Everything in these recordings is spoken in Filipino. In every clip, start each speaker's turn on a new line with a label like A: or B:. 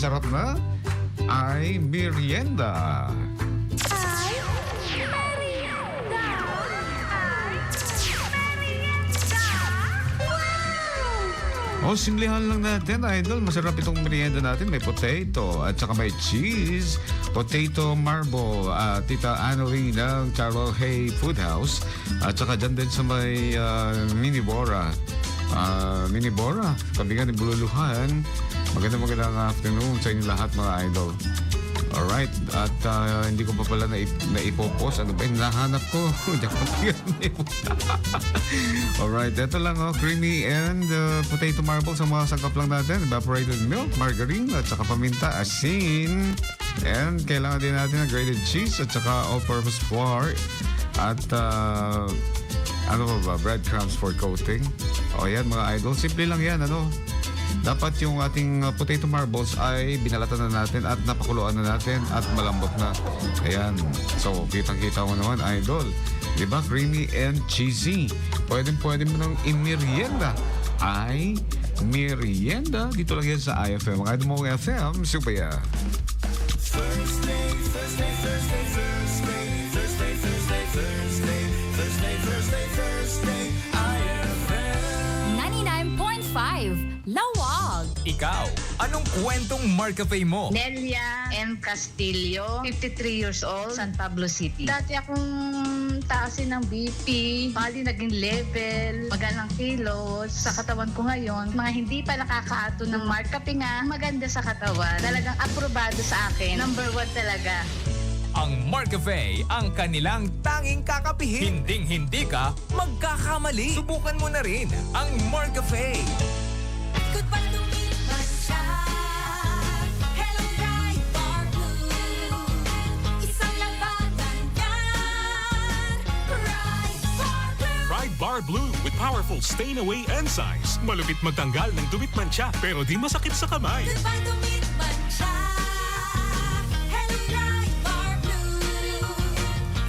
A: Sarap na ay merienda.
B: Ay, merienda! Ay, merienda! Wow!
A: O, simplihan lang natin, idol. Masarap itong merienda natin. May potato at saka may cheese. Potato marble. Tita Annelie ng Carol Hay Food House. At saka dyan din sa may Minibora. Minibora, kabigan ni Bululuhan. Magandang afternoon sa inyo lahat, mga idol. Alright, at hindi ko pa pala naipopost. Ano ba yung nahanap ko? Alright, ito lang, creamy and potato marble sa mga sangkap lang natin. Evaporated milk, margarine, at saka paminta, asin. And kailangan din natin ng grated cheese at saka all-purpose flour. At ano ba, breadcrumbs for coating. O yan, mga idol, simple lang yan, ano. Dapat yung ating potato marbles ay binalatan na natin at napakuluan na natin at malambot na. Ayan. So, kitang-kita mo naman, idol. Diba? Creamy and cheesy. Pwede mo nang imerienda. Ay, merienda. Dito lang yan sa IFM. Mga idol mo FM, Supaya.
B: IFM 99.5 Lawag.
C: Ikaw, anong kwentong Marcafe mo?
D: Nelia M. Castillo, 53 years old, San Pablo City. Dati akong taasin ng BP, bali naging level, magalang kilos sa katawan ko ngayon. Mga hindi pa nakakaato ng Marcafe nga, maganda sa katawan. Talagang aprobado sa akin. Number 1 talaga.
C: Ang Marcafe, ang kanilang tanging kakapihin. Hinding-hindi ka magkakamali. Subukan mo na rin ang Marcafe.
B: Good pa lumipas siya. Hello, Bright Bar Blue. Isang labanan yan. Bright Bar Blue.
E: Pride Bar Blue with powerful stain-away enzymes. Malupit magtanggal ng dumit mancha pero di masakit sa kamay.
B: Good pa lumipas siya. Hello, Bright Bar Blue.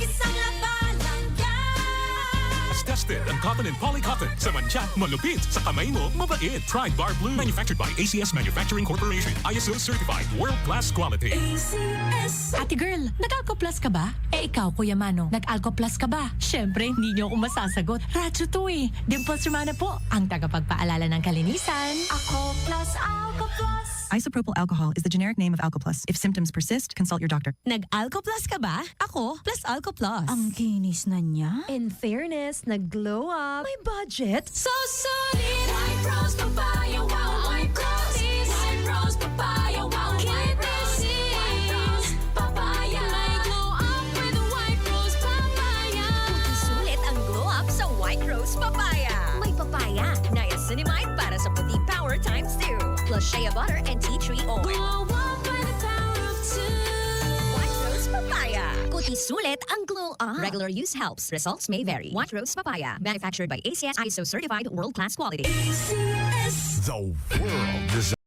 B: Isang labanan yan.
E: As tested ang cotton and polycotton. Sa mancha, malupit. Sa kamay mo, mabait. Pride Bar Blue. Manufactured by ACS Manufacturing Corporation. ISO certified. World-class quality.
B: ACS.
F: Ate girl, nag-Alco Plus ka ba? Eh ikaw, Kuya Mano, nag-Alco Plus ka ba? Siyempre, hindi niyo ako masasagot. Radyo to eh. Dimples Romana po, ang tagapagpaalala ng kalinisan.
B: Ako plus Alco Plus.
G: Isopropyl alcohol is the generic name of Alcoplus. If symptoms persist, consult your doctor.
F: Nag-Alco Plus ka ba? Ako, plus Alco Plus.
H: Ang kinis na niya.
F: In fairness, nag-glow up.
H: May budget.
B: So solid. White Rose Papaya. Wow, White Rose. White Rose Papaya. Wow, White Rose. White Rose Papaya. May glow up with White Rose Papaya.
F: Sulit ang glow up sa White Rose Papaya. May papaya, niacinamide para sa puti power times 2. Plus shea butter and tea tree oil.
B: Glow up by the power of 2.
F: White Rose Papaya. Kuti sulit ang glow up. Regular use helps. Results may vary. White Rose Papaya. Manufactured by ACS ISO certified world-class quality.
B: ACS.
A: The world is